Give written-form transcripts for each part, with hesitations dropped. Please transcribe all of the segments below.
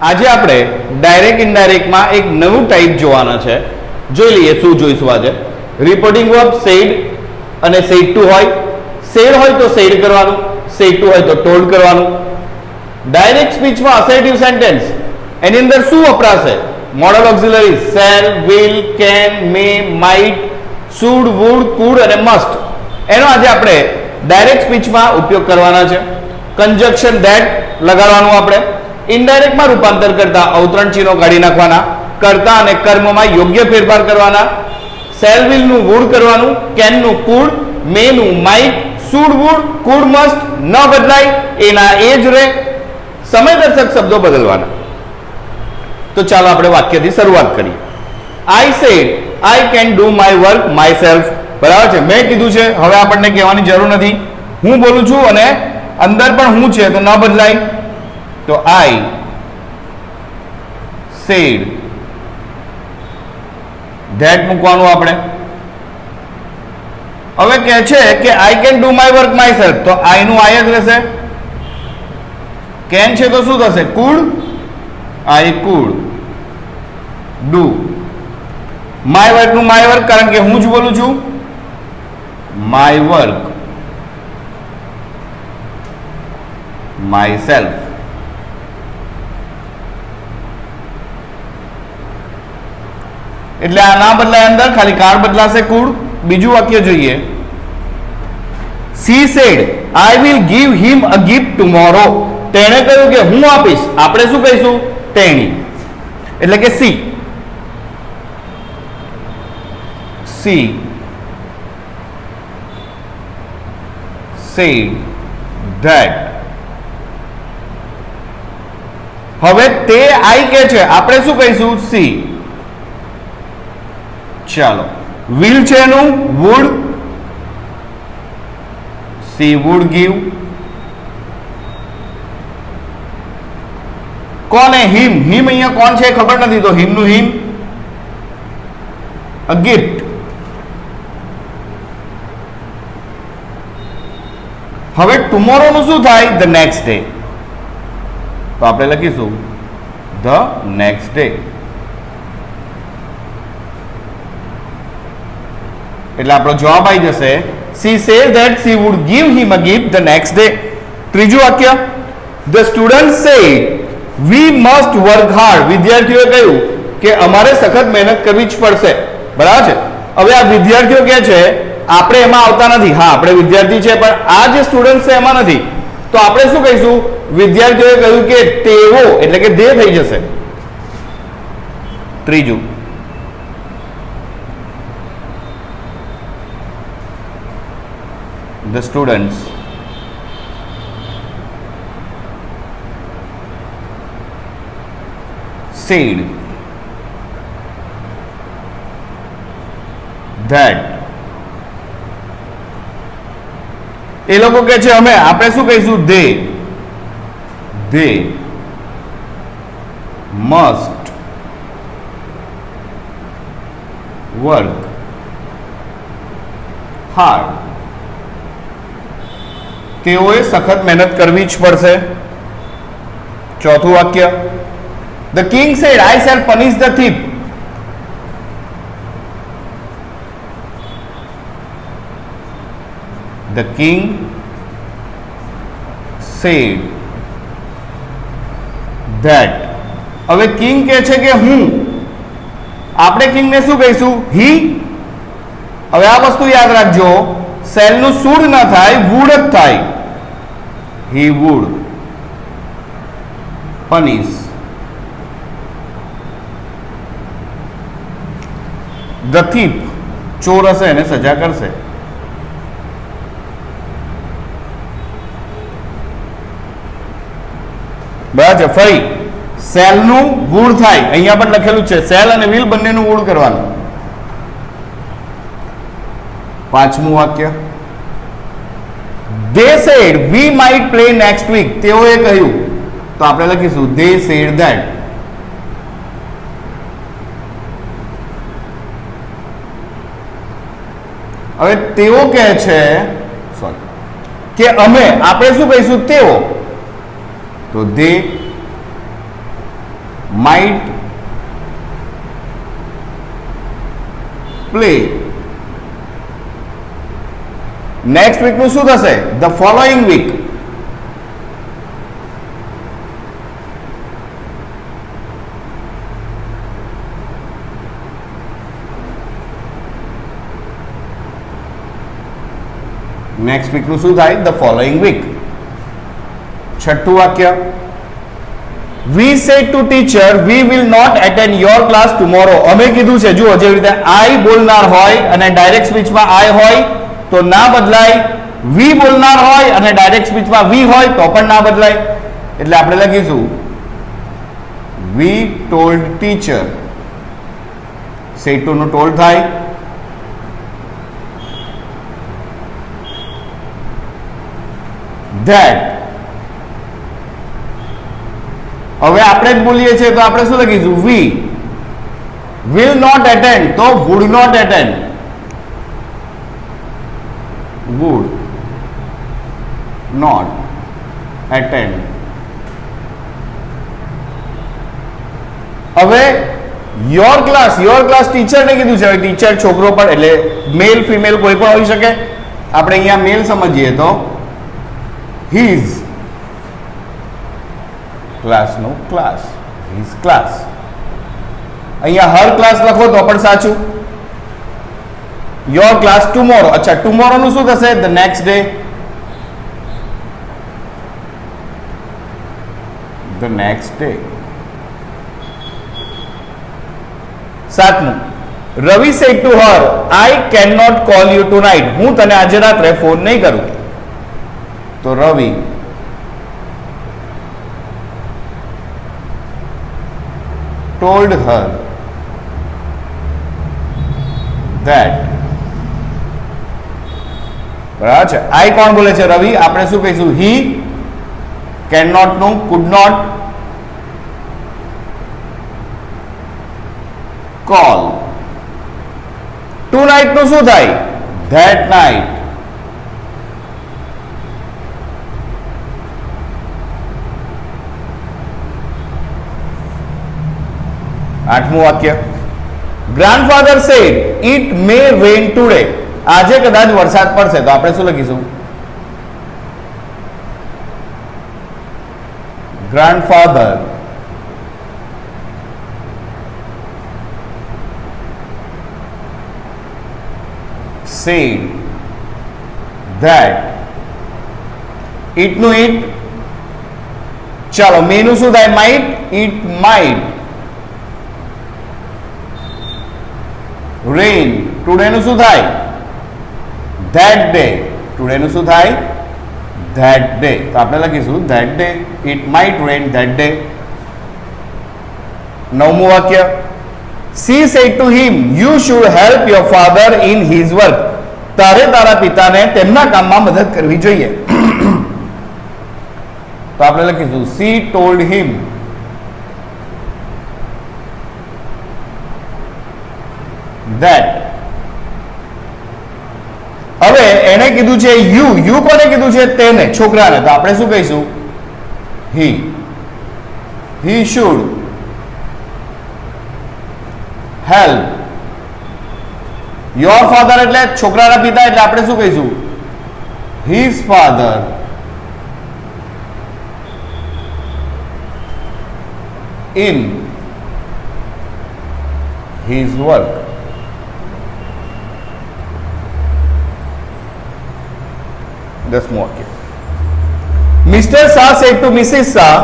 આજે આપણે ડાયરેક્ટ ઇનડાયરેક્ટમાં એક નવું ટાઈપ જોવાના છે. જોઈ લઈએ શું જોઈશું આજે. રિપોર્ટિંગ વર્બ સેડ અને સેડ ટુ હોય. સેડ હોય તો સેડ કરવાનું, સેડ ટુ હોય તો ટોલ્ડ કરવાનું. ડાયરેક્ટ સ્પીચમાં અસર્ટિવ સેન્ટેન્સ એની અંદર શું વપરાશે? Modal auxiliary shall, will, can, may, might, should, would, could અને મસ્ટ એનો આજે આપણે ડાયરેક્ટ સ્પીચમાં ઉપયોગ કરવાના છે. કંજક્શન ધેટ લગાડવાનું આપણે. ઇનડાયરેક્ટમાં રૂપાંતર કરતા અવતરણ ચિહ્નો કાઢી નાખવાના. કર્તા અને કર્મમાં યોગ્ય ફેરફાર કરવાના. શેલ વિલનું વુડ કરવાનું, કેનનું કુડ, મેનું might, should would, could must ન બદલાય એના એ જ રહે. સમયદર્શક શબ્દો બદલવાના. તો ચાલો આપણે વાક્યથી શરૂઆત કરીએ. I said I can do my work my self. બરાબર છે, મેં કીધું છે, હવે આપણને કહેવાની જરૂર નથી. હું બોલું છું અને અંદર પણ હું છે તો ન બદલાય. તો આઈ સેડ ધેટ મૂકવાનું આપણે. હવે કહે છે કે I can do my work my self, તો આઈ નું આઈ જ રહેશે. કેન છે તો શું થશે? Food. I could do my work નું માય વર્ક, કારણ કે હું જ બોલું છું. My work my self. એટલે આ ના બદલાય, અંદર ખાલી કાર બદલાશે, કુડ. બીજું વાક્ય જોઈએ. C said I will give him a gift tomorrow. તેણે કહ્યું કે હું આપીશ. આપણે શું કહીશું? તેણી. એટલે કે સી. C said that. હવે તે આઈ કે છે, આપણે શું કહીશું? સી. ચાલો, વિલ છે એનું વુડ. She would give. કોને? હિમ. હિમ અહીંયા કોણ છે ખબર નથી, તો હિમ નું હિમ અ ગિફ્ટ. હવે ટુમોરો નું શું થાય? The next day. તો આપણે લખીશું ધ નેક્સ્ટ ડે. એટલે આપણો જવાબ આવી જશે she said that she would give him a gift the next day. ત્રીજું વાક્ય. the students said we must work hard. વિદ્યાર્થીઓએ કહ્યું કે અમારે સખત મહેનત કરવી જ પડશે. બરાબર છે. હવે આ વિદ્યાર્થીઓ કહે છે, આપણે એમાં આવતા નથી. હા, આપણે વિદ્યાર્થી છે, પણ આ જે સ્ટુડન્ટ છે એમાં નથી. તો આપણે શું કહીશું? વિદ્યાર્થીઓએ કહ્યું કે તેઓ, એટલે કે they થઈ જશે. ત્રીજું. the students said that એ લોકો કહે છે અમે, આપણે શું કહીશું? they must work hard. તેઓએ સખત મહેનત કરવી જ પડશે. ચોથું વાક્ય. The king said, I shall punish the thief. The king said that. હવે કિંગ કહે છે કે હું, આપણે કિંગને શું કહીશું? he. હવે આ વસ્તુ યાદ રાખજો, સેલ નું શુડ ના થાય, વુડ જ થાય. he would punish the thief. ચોર હશે એને સજા કરશે. બરાબર છે. ફરી સેલ નું વુડ થાય, અહીંયા પણ લખેલું છે. સેલ અને વિલ બંનેનું વુડ કરવાનું. પાંચમું વાક્ય. they said we might play next week. તેઓએ કહ્યું, તો આપણે લખીશું they said that. હવે તેઓ કહે છે, સોરી, કે અમે, આપણે શું કહીશું? તેઓ. તો they might play. Next week નું શું થશે? The following week. Next week નું શું થાય? The following week. છઠ્ઠું વાક્ય, we said to teacher we will not attend your class tomorrow. અમે કીધું છે, જુઓ જેવી રીતે આઈ બોલનાર હોય અને ડાયરેક્ટ સ્પીચમાં આઈ હોય તો ના બદલાય, વી બોલનાર હોય અને ડાયરેક્ટ સ્પીચમાં વી હોય તો પણ ના બદલાય. એટલે આપણે લખીશું we told teacher. Said to નું ટોલ્ડ થાય, ધેટ. હવે આપણે જ બોલીએ છીએ તો આપણે શું લખીશું? વી વિલ નોટ એટેન્ડ તો would not attend, would not attend. હવે યોર ક્લાસ ટીચરને કીધું છે. હવે ટીચર છોકરો પણ, એટલે મેલ ફિમેલ કોઈ પણ હોઈ શકે. આપણે અહીંયા મેલ સમજીએ તો હીઝ ક્લાસનો ક્લાસ, હીઝ ક્લાસ. અહીંયા હર ક્લાસ લખો તો પણ સાચું. Your class tomorrow. અચ્છા, ટુમોરો નું શું થશે? The next day. The next day. સાતમું, Ravi said to her I can not call you tonight. હું તને આજે રાત્રે ફોન નહીં કરું. તો રવિ told her that. બરાબર છે. આઈ કોણ બોલે છે? રવિ. આપણે શું કહીશું? હી. કેન નોટ નું could not, call. Tonight નું શું થાય? That night. આઠમું વાક્ય, grandfather said it may rain today. આજે કદાચ વરસાદ પડશે તો આપણે શું લખીશું? Grandfather said that. ઇટ નું ઇટ. ચાલો, મે નું શું થાય? Might. It might rain. Today નું શું થાય? That day. ટુડે નું શું થાય? That day. તો આપણે લખીશું that day. It might rain that day. નવમું વાક્ય, C said to him you should help your father in his work. તારે તારા પિતાને તેમના કામમાં મદદ કરવી જોઈએ. તો આપણે લખીશું સી ટોલ્ડ હિમ that. હવે એને કીધું છે યુ કોને કીધું છે? તેને, છોકરાને. તો આપણે શું કહીશું? he should help your father. એટલે છોકરાના પિતા, એટલે આપણે શું કહીશું? his father in his work. દસમું વાક્ય, Mr Shah said to Mrs Shah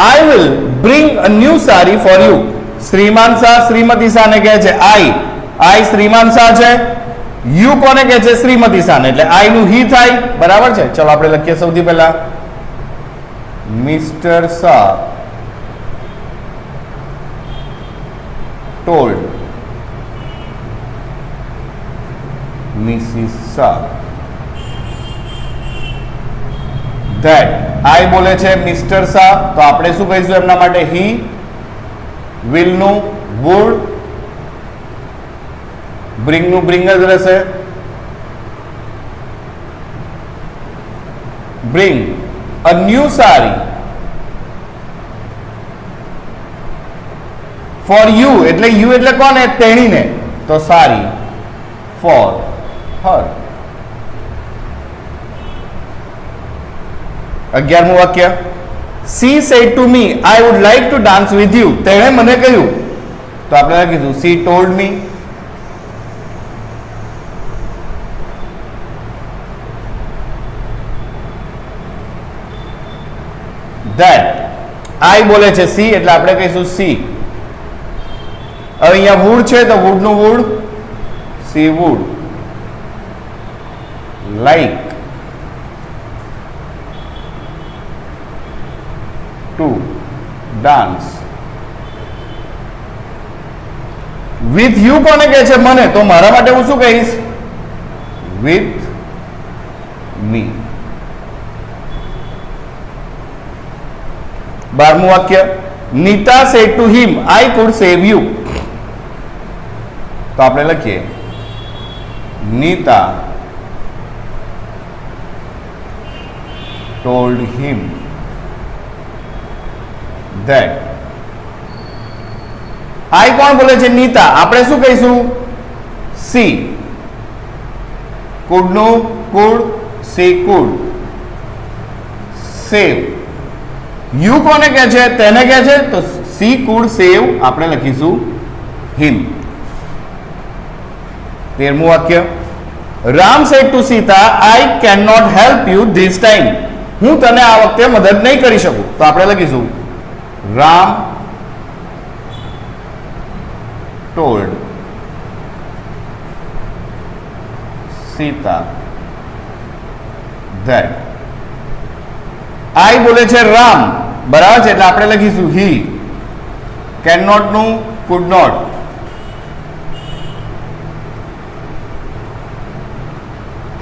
I will bring a new sari for you. શ્રીમાન શાહ શ્રીમતી શાહને કહે છે આઈ શ્રીમાન શાહ છે. યુ કોને કહે છે? શ્રીમતી શાહને. એટલે આઈ નું હી થાય. બરાબર છે. ચલો આપણે લખીએ સૌથી પહેલા mister Shah told missus Shah that. I બોલે છે મિસ્ટર શાહ, તો આપણે શું કહીશું એમના માટે? હી. વિલ નું વુડ, બ્રિંગ નું બ્રિંગ જ રહેશે. Bring a new sari for you એટલે કોને? તેણીને. તો સારી. For her. 11મું વાક્ય, she said to me I would like to dance with you. તેણે મને કહ્યું. તો આપણે લખીશું she told me. that I બોલે છે she એટલે આપણે કહીશું she. હવે અહીંયા would છે તો would નું would, she would like to dance with you. કોને કહે છે? મને. તો મારા માટે હું શું કહીશ? with me. 12મું વાક્ય, Nita said to him I could save you. તો આપણે લખીએ Nita told him that. I કોણ બોલે છે? નીતા. આપણે શું કહીશું? she. could નું could, she could save. you કોને કહે છે? તેને કહે છે. તો she could save આપણે લખીશું him. 13મું વાક્ય, Ram said to Sita I cannot help you this time. હું તને આ વખતે મદદ નહીં કરી શકું. તો આપણે લખીશું Ram told Sita that. I બોલે છે રામ, બરાબર છે, એટલે આપણે લખીશું he. cannot નું could not.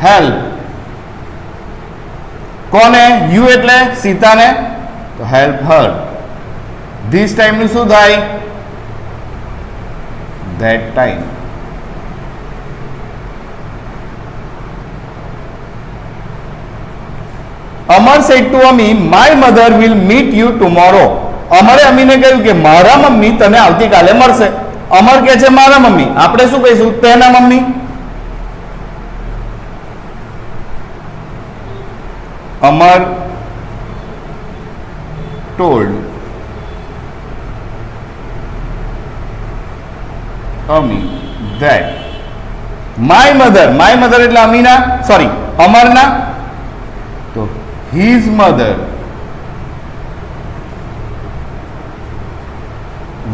help કોને? you એટલે સીતાને. તો help her. this time નું શું થાય? that time. Amar said to Ami my mother will meet you tomorrow. અમરે અમીને કહ્યું કે મારા મમ્મી તને આવતીકાલે મળશે. અમર કહે છે મારા મમ્મી, આપણે શું કહીશું? તેના mummy. Amar told Ami that my mother એટલે અમીના, સોરી અમરના, તો his mother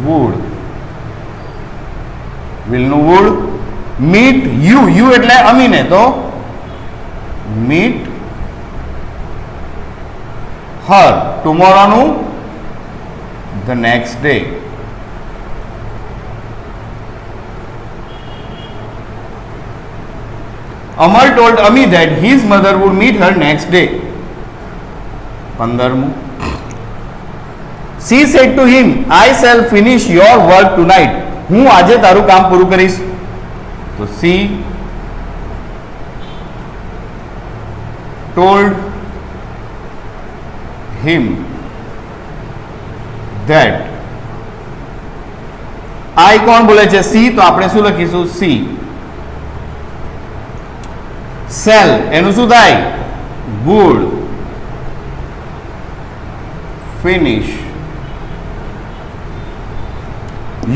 would, will નું would, meet you એટલે અમીને, તો meet her tomorrow નું the next day. Amar told Ami that his mother would meet her next day. 15મું, she said to him I shall finish your work tonight. હું આજે તારું કામ પૂરું કરીશ. તો she told him that. I કોણ બોલે છે? she. તો આપણે શું લખીશું? she shall એનું શું થાય? would finish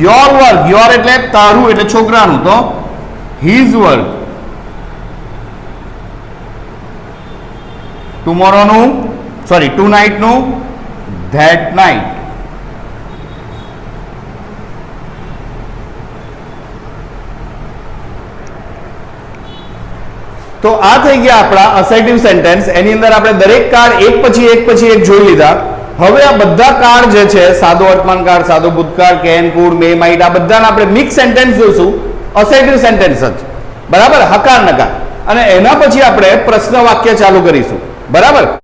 your work. your એટલે તારું એટલે છોકરાનું, તો his work tomorrow નું, સોરી tonight નું that night. તો આ થઈ ગયા આપણા અસર્ટિવ સેન્ટેન્સ. એની અંદર આપણે દરેક કાર્ડ એક પછી એક જોઈ લીધા. હવે આ બધા કાર્ડ જે છે, સાદો વર્તમાન કાળ, સાદો ભૂતકાળ, કેન, કુડ, મે, માઇટ, આ બધાના આપણે મિક્સ સેન્ટેન્સ જોઈશું. અસર્ટિવ સેન્ટેન્સ જ, બરાબર, હકાર નકાર. અને એના પછી આપણે પ્રશ્ન વાક્ય ચાલુ કરીશું, બરાબર.